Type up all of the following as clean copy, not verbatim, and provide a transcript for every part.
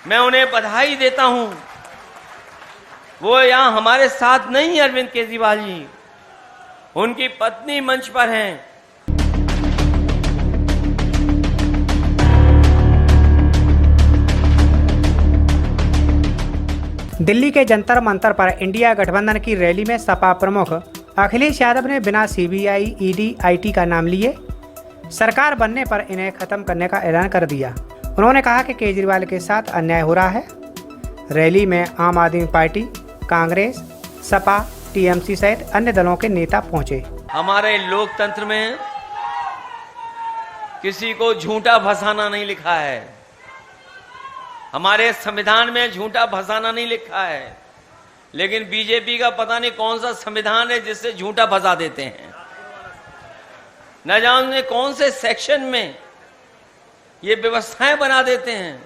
मैं उन्हें बधाई देता हूं। वो यहां हमारे साथ नहीं, अरविंद केजरीवाल जी, उनकी पत्नी मंच पर हैं। दिल्ली के जंतर मंतर पर इंडिया गठबंधन की रैली में सपा प्रमुख अखिलेश यादव ने बिना सीबीआई, ईडी, आईटी का नाम लिए सरकार बनने पर इन्हें खत्म करने का ऐलान कर दिया। उन्होंने कहा कि केजरीवाल के साथ अन्याय हो रहा है। रैली में आम आदमी पार्टी, कांग्रेस, सपा, टीएमसी सहित अन्य दलों के नेता पहुंचे। हमारे लोकतंत्र में किसी को झूठा फंसाना नहीं लिखा है। हमारे संविधान में झूठा फंसाना नहीं लिखा है, लेकिन बीजेपी का पता नहीं कौन सा संविधान है जिससे झूठा फंसा देते हैं। न जाने कौन से सेक्शन में ये व्यवस्थाएं बना देते हैं।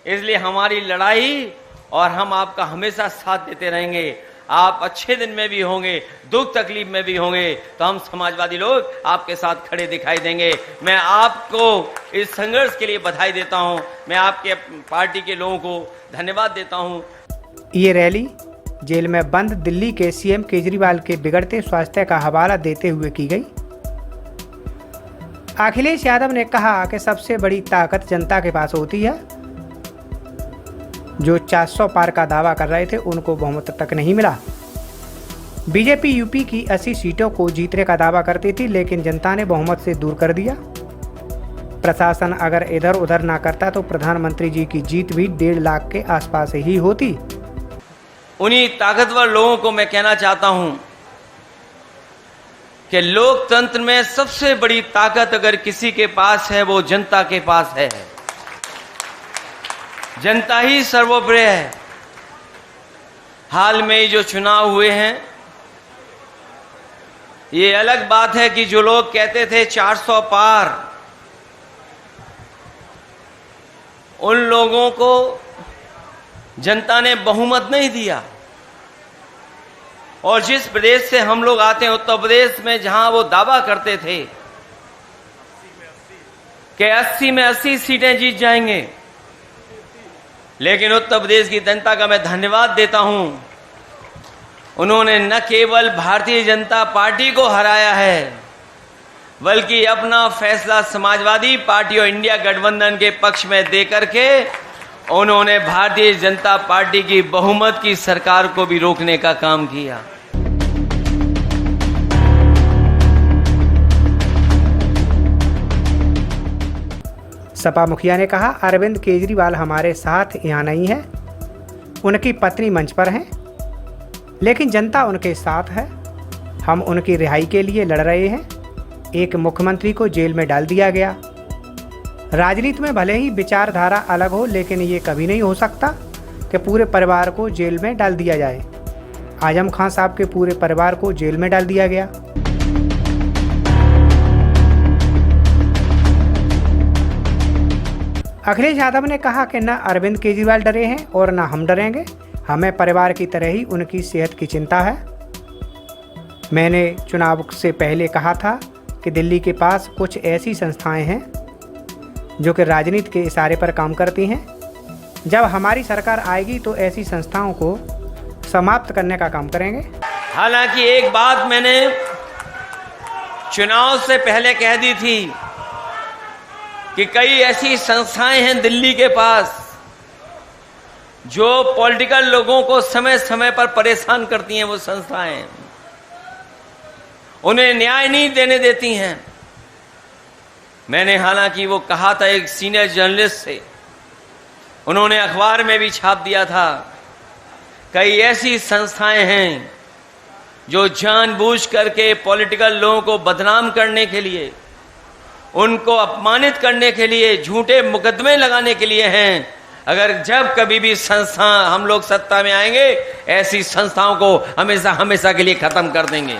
इसलिए हमारी लड़ाई, और हम आपका हमेशा साथ देते रहेंगे। आप अच्छे दिन में भी होंगे, दुख तकलीफ में भी होंगे, तो हम समाजवादी लोग आपके साथ खड़े दिखाई देंगे। मैं आपको इस संघर्ष के लिए बधाई देता हूं। मैं आपके पार्टी के लोगों को धन्यवाद देता हूं। ये रैली जेल में बंद दिल्ली के सीएम केजरीवाल के बिगड़ते स्वास्थ्य का हवाला देते हुए की गई। अखिलेश यादव ने कहा कि सबसे बड़ी ताकत जनता के पास होती है। जो 400 पार का दावा कर रहे थे उनको बहुमत तक नहीं मिला। बीजेपी यूपी की 80 सीटों को जीतने का दावा करती थी, लेकिन जनता ने बहुमत से दूर कर दिया। प्रशासन अगर इधर उधर ना करता तो प्रधानमंत्री जी की जीत भी 1.5 लाख के आसपास ही होती। उन्हीं ताकतवर लोगों को मैं कहना चाहता हूं कि लोकतंत्र में सबसे बड़ी ताकत अगर किसी के पास है, वो जनता के पास है। जनता ही सर्वोपरि है। हाल में जो चुनाव हुए हैं, ये अलग बात है कि जो लोग कहते थे 400 पार, उन लोगों को जनता ने बहुमत नहीं दिया। और जिस प्रदेश से हम लोग आते हैं, उत्तर प्रदेश में, जहां वो दावा करते थे कि 80 में 80 सीटें जीत जाएंगे, लेकिन उत्तर प्रदेश की जनता का मैं धन्यवाद देता हूं। उन्होंने न केवल भारतीय जनता पार्टी को हराया है, बल्कि अपना फैसला समाजवादी पार्टी और इंडिया गठबंधन के पक्ष में देकर के उन्होंने भारतीय जनता पार्टी की बहुमत की सरकार को भी रोकने का काम किया। सपा मुखिया ने कहा, अरविंद केजरीवाल हमारे साथ यहाँ नहीं है। उनकी पत्नी मंच पर हैं, लेकिन जनता उनके साथ है। हम उनकी रिहाई के लिए लड़ रहे हैं। एक मुख्यमंत्री को जेल में डाल दिया गया। राजनीति में भले ही विचारधारा अलग हो, लेकिन ये कभी नहीं हो सकता कि पूरे परिवार को जेल में डाल दिया जाए। आजम खान साहब के पूरे परिवार को जेल में डाल दिया गया। अखिलेश यादव ने कहा कि न अरविंद केजरीवाल डरे हैं और न हम डरेंगे। हमें परिवार की तरह ही उनकी सेहत की चिंता है। मैंने चुनाव से पहले कहा था कि दिल्ली के पास कुछ ऐसी संस्थाएं हैं जो कि राजनीति के इशारे पर काम करती हैं। जब हमारी सरकार आएगी तो ऐसी संस्थाओं को समाप्त करने का काम करेंगे। हालांकि एक बात मैंने चुनाव से पहले कह दी थी कि कई ऐसी संस्थाएं हैं दिल्ली के पास जो पॉलिटिकल लोगों को समय समय पर परेशान करती हैं। वो संस्थाएं उन्हें न्याय नहीं देने देती हैं। मैंने हालांकि वो कहा था एक सीनियर जर्नलिस्ट से, उन्होंने अखबार में भी छाप दिया था, कई ऐसी संस्थाएं हैं जो जानबूझ करके पॉलिटिकल लोगों को बदनाम करने के लिए, उनको अपमानित करने के लिए, झूठे मुकदमे लगाने के लिए हैं। अगर जब कभी भी संस्था हम लोग सत्ता में आएंगे, ऐसी संस्थाओं को हमेशा हमेशा के लिए खत्म कर देंगे।